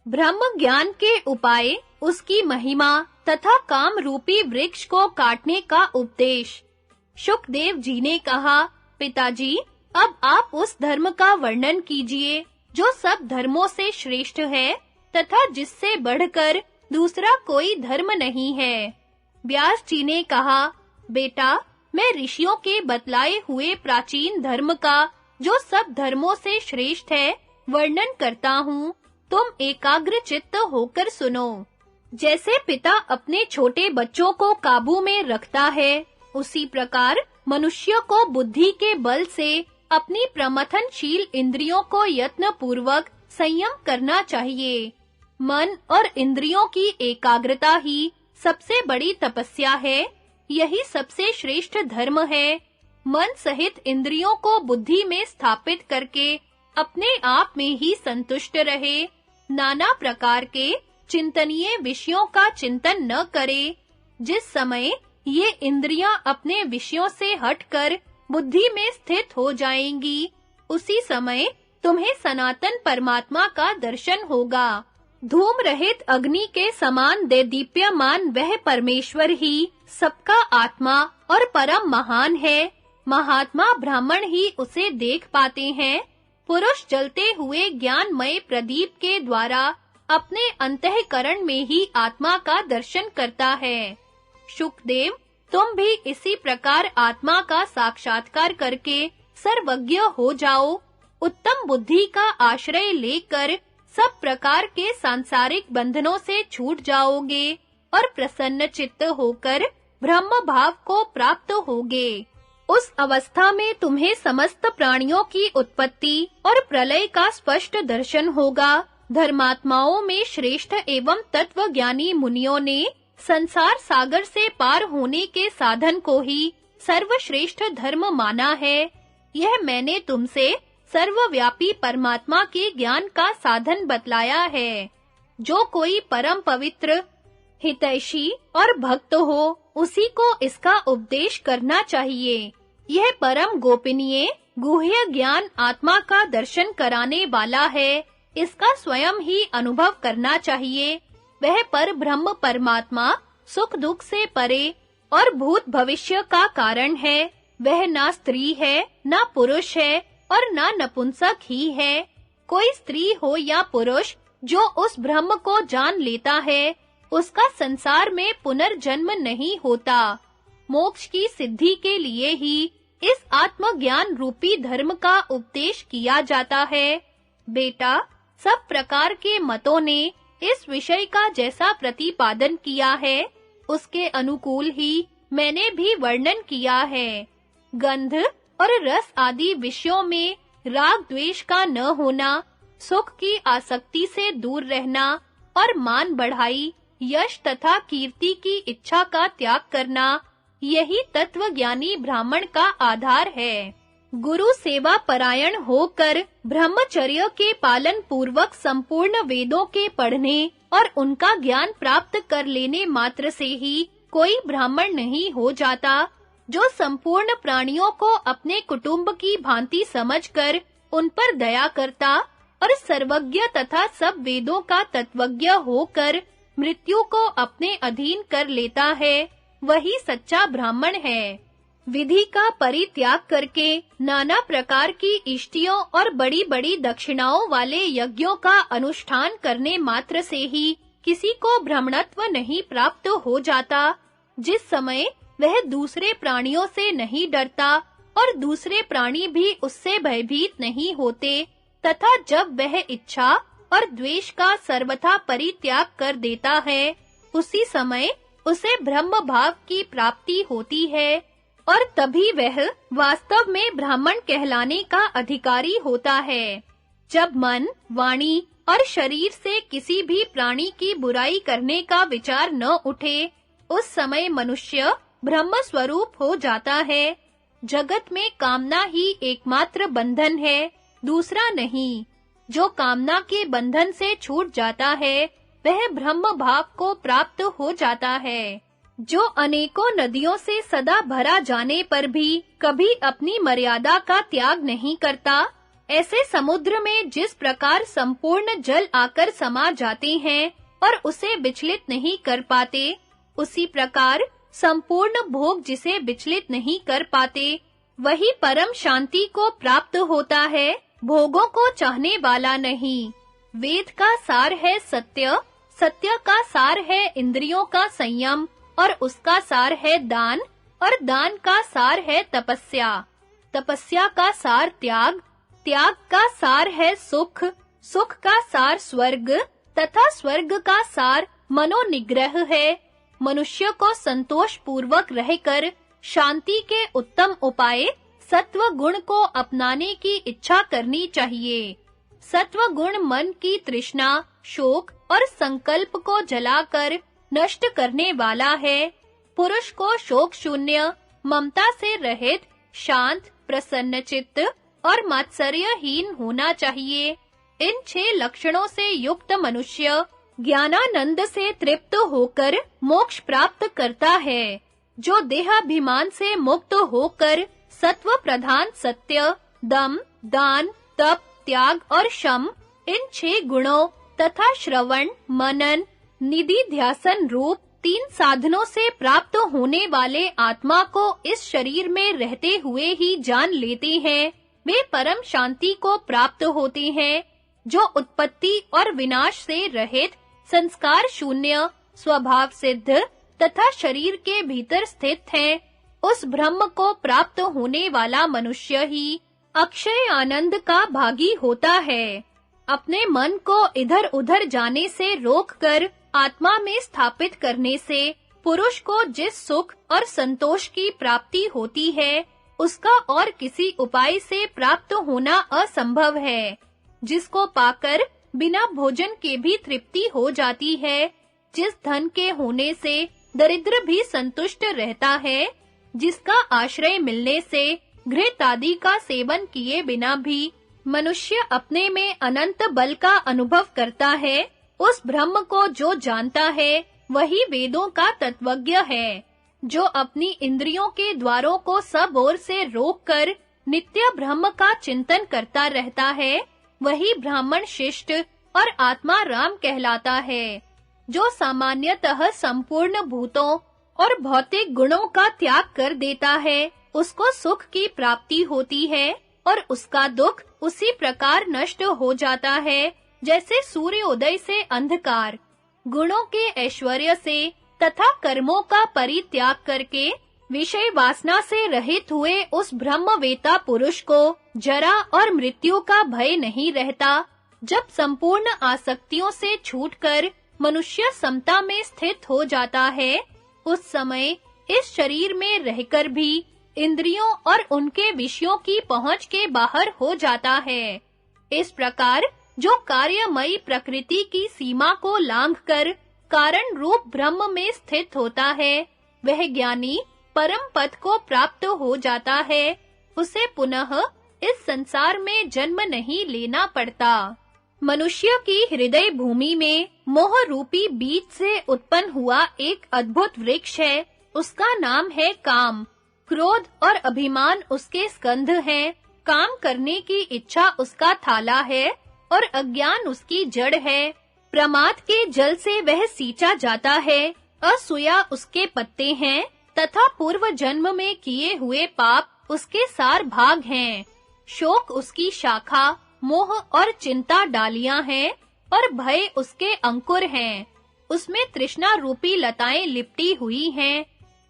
ब्रह्म ज्ञान के उपाय, उसकी महिमा तथा काम रूपी वृक्ष को काटने का उपदेश। शुकदेव जी ने कहा, पिताजी, अब आप उस धर्म का वर्णन कीजिए जो सब धर्मों से श्रेष्ठ है तथा जिससे बढ़कर दूसरा कोई धर्म नहीं है। व्यास जी ने कहा, बेटा, मैं ऋषियों के बतलाए हुए प्राचीन धर्म का जो सब धर्मों से श्रेष्ठ है वर्णन करता हूँ, तुम एकाग्र चित्त होकर सुनो। जैसे पिता अपने छोटे बच्चों को काबू में रखता है, उसी प्रकार मनुष्य को बुद्धि के बल से अपनी प्रमथनशील इंद्रियों को यत्न पूर्वक संयम करना चाहिए। मन और इंद्रियों की एकाग्रता ही सबसे बड़ी तपस्या है, यही सबसे श्रेष्ठ धर्म है। मन सहित इंद्रियों को बुद्धि में स्थापित करके अपने आप में ही संतुष्ट रहे, नाना प्रकार के चिंतनीय विषयों का चिंतन न करे। जिस समय ये इंद्रियां अपने विषयों से हटकर बुद्धि में स्थित हो जाएंगी, उसी समय तुम्हें सनातन परमात्मा का दर्शन होगा। धूम रहित अग्नि के समान देदीप्यमान वह परमेश्वर ही सबका आत्मा और परम महान है। महात्मा ब्राह्मण ही उसे देख पाते हैं। पुरुष जलते हुए ज्ञानमय प्रदीप के द्वारा अपने अंतःकरण में ही आत्मा का दर्शन करता है। शुकदेव, तुम भी इसी प्रकार आत्मा का साक्षात्कार करके सर्वज्ञ हो जाओ। उत्तम बुद्धि का आश्रय लेकर सब प्रकार के सांसारिक बंधनों से छूट जाओगे और प्रसन्न चित्त होकर ब्रह्म भाव को प्राप्त होगे। उस अवस्था में तुम्हें समस्त प्राणियों की उत्पत्ति और प्रलय का स्पष्ट दर्शन होगा। धर्मात्माओं में श्रेष्ठ एवं तत्वज्ञानी मुनियों ने संसार सागर से पार होने के साधन को ही सर्वश्रेष्ठ धर्म माना है। यह मैंने तुमसे सर्वव्यापी परमात्मा के ज्ञान का साधन बतलाया है। जो कोई परम पवित्र, हितैषी और भक्त हो, उसी को इसका उपदेश करना चाहिए। यह परम गोपनीय गुह्य ज्ञान आत्मा का दर्शन कराने वाला है। इसका स्वयं ही अनुभव करना चाहिए। वह पर ब्रह्म परमात्मा सुख दुख से परे और भूत भविष्य का कारण है। वह ना स्त्री है, ना पुरुष है और ना नपुंसक ही है। कोई स्त्री हो या पुरुष जो उस ब्रह्म को जान लेता है, उसका संसार में पुनर्जन्म नहीं होता। मोक्ष की सिद्धि के लिए ही इस आत्मज्ञान रूपी धर्म का उपदेश किया जाता है। बेटा, सब प्रकार के मतों ने इस विषय का जैसा प्रतिपादन किया है, उसके अनुकूल ही मैंने भी वर्णन किया है। गंध और रस आदि विषयों में राग द्वेष का न होना, सुख की आसक्ति से दूर रहना और मान बढ़ाई, यश तथा कीर्ति की इच्छा का त्याग करना, यही तत्वज्ञानी ब्राह्मण का आधार है। गुरु सेवा परायण होकर ब्रह्मचर्य के पालन पूर्वक संपूर्ण वेदों के पढ़ने और उनका ज्ञान प्राप्त कर लेने मात्र से ही कोई ब्राह्मण नहीं हो जाता। जो संपूर्ण प्राणियों को अपने कुटुंब की भांति समझकर उन पर दया करता और सर्वज्ञ तथा सब वेदों का तत्वज्ञ होकर मृत्यु को अपने अधीन कर लेता है, वही सच्चा ब्राह्मण है। विधि का परित्याग करके नाना प्रकार की इष्टियों और बड़ी-बड़ी दक्षिणाओं वाले यज्ञों का अनुष्ठान करने मात्र से ही किसी को ब्राह्मणत्व नहीं प्राप्त हो जाता। जिस समय वह दूसरे प्राणियों से नहीं डरता और दूसरे प्राणी भी उससे भयभीत नहीं होते, तथा जब वह इच्छा और द्वेष का सर्वथा परित्याग कर देता है, उसी समय उसे ब्रह्म भाव की प्राप्ति होती है और तभी वह वास्तव में ब्राह्मण कहलाने का अधिकारी होता है। जब मन, वाणी और शरीर से किसी भी प्राणी की बुराई करने का विचार न उठे, उस समय मनुष्य ब्रह्म स्वरूप हो जाता है। जगत में कामना ही एकमात्र बंधन है, दूसरा नहीं। जो कामना के बंधन से छूट जाता है, वह ब्रह्म भाव को प्राप्त हो जाता है। जो अनेकों नदियों से सदा भरा जाने पर भी कभी अपनी मर्यादा का त्याग नहीं करता, ऐसे समुद्र में जिस प्रकार संपूर्ण जल आकर समा जाते हैं और उसे विचलित नहीं कर पाते, उसी प्रकार संपूर्ण भोग जिसे विचलित नहीं कर पाते, वही परम शांति को प्राप्त होता है, भोगों को चाहने वाला नहीं। वेद का सार है सत्य, सत्य का सार है इंद्रियों का संयम, और उसका सार है दान, और दान का सार है तपस्या। तपस्या का सार त्याग, त्याग का सार है सुख, सुख का सार स्वर्ग, तथा स्वर्ग का सार मनोनिग्रह है। मनुष्य को संतोष पूर्वक रहकर शांति के उत्तम उपाय सत्व गुण को अपनाने की इच्छा करनी चाहिए। सत्व गुण मन की तृष्णा, शोक और संकल्प को जलाकर नष्ट करने वाला है। पुरुष को शोक शून्य, ममता से रहित, शांत, प्रसन्नचित्त और मात्सर्यहीन होना चाहिए। इन 6 लक्षणों से युक्त मनुष्य ज्ञानानंद से तृप्त होकर मोक्ष प्राप्त करता है। जो देहाभिमान से मुक्त होकर सत्व प्रधान सत्य, दम, दान, तप, त्याग और शम, इन 6 गुणों तथा श्रवण, मनन, निधि ध्यासन रूप 3 साधनों से प्राप्त होने वाले आत्मा को इस शरीर में रहते हुए ही जान लेते हैं, वे परम शांति को प्राप्त होते हैं। जो उत्पत्ति और विनाश से रहित, संस्कार शून्य, स्वभाव सिद्ध तथा शरीर के भीतर स्थित है, उस ब्रह्म को प्राप्त होने वाला मनुष्य ही अक्षय आनंद का भागी होता है। अपने मन को इधर-उधर जाने से रोककर आत्मा में स्थापित करने से पुरुष को जिस सुख और संतोष की प्राप्ति होती है, उसका और किसी उपाय से प्राप्त होना असंभव है। जिसको पाकर बिना भोजन के भी तृप्ति हो जाती है, जिस धन के होने से दरिद्र भी संतुष्ट रहता है, जिसका आश्रय मिलने से घृत आदि का सेवन किए बिना भी मनुष्य अपने में अनंत बल का अनुभव करता है, उस ब्रह्म को जो जानता है, वही वेदों का तत्वज्ञ है। जो अपनी इंद्रियों के द्वारों को सब ओर से रोककर नित्य ब्रह्म का चिंतन करता रहता है, वही ब्राह्मण शिष्ट और आत्मा राम कहलाता है। जो सामान्यतः संपूर्ण भूतों और भौतिक गुणों का त्याग कर देता है, उसको सुख की प्राप्ति होती है और उसका दुख उसी प्रकार नष्ट हो जाता है जैसे सूर्योदय से अंधकार। गुणों के ऐश्वर्य से तथा कर्मों का परित्याग करके विषय वासना से रहित हुए उस ब्रह्मवेता पुरुष को जरा और मृत्यु का भय नहीं रहता। जब संपूर्ण आसक्तियों से छूटकर मनुष्य समता में स्थित हो जाता है, उस समय इस शरीर में रहकर भी इंद्रियों और उनके विषयों की पहुंच के बाहर हो जाता है। इस प्रकार जो कार्यमयी प्रकृति की सीमा को लांघकर कारण रूप ब्रह्म में स्थित होता है, वह ज्ञानी परम पद को प्राप्त हो जाता है। उसे पुनः इस संसार में जन्म नहीं लेना पड़ता। मनुष्य की हृदय भूमि में मोह रूपी बीज से उत्पन्न हुआ एक अद्भुत वृक्ष है। उसका नाम है काम। क्रोध और अभिमान उसके स्कंध हैं। काम करने की इच्छा उसका थाला है और अज्ञान उसकी जड़ है। प्रमाद के जल से वह सींचा जाता है। असूया उसके पत्ते हैं तथा पूर्व जन्म में किए हुए पाप उसके सार भाग हैं। शोक उसकी शाखा, मोह और चिंता डालियां हैं और भय उसके अंकुर हैं। उसमें तृष्णा रूपी लताएं लिपटी हुई हैं।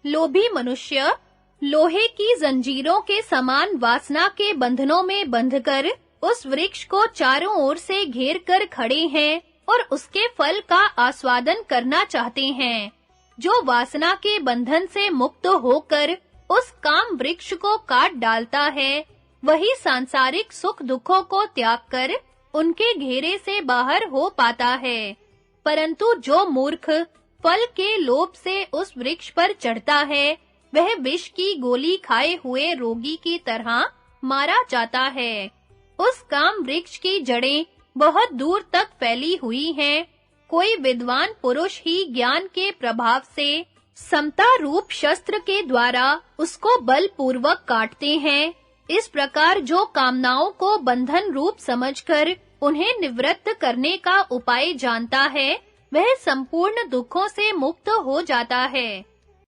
लोभी मनुष्य लोहे की जंजीरों के समान वासना के बंधनों में बंधकर उस वृक्ष को चारों ओर से घेर कर खड़े हैं और उसके फल का आस्वादन करना चाहते हैं। जो वासना के बंधन से मुक्त होकर उस काम वृक्ष को काट डालता है, वही सांसारिक सुख दुखों को त्याग कर उनके घेरे से बाहर हो पाता है। परंतु जो मूर्ख फल के लोभ से उस वृक्ष पर चढ़ता है, वह विष की गोली खाए हुए रोगी की तरह मारा जाता है। उस काम वृक्ष की जड़ें बहुत दूर तक फैली हुई हैं। कोई विद्वान पुरुष ही ज्ञान के प्रभाव से समता रूप शस्त्र के द्वारा उसको बलपूर्वक काटते हैं। इस प्रकार जो कामनाओं को बंधन रूप समझकर उन्हें निवृत्त करने का उपाय जानता है, वह संपूर्ण दुखों से मुक्त हो जाता है।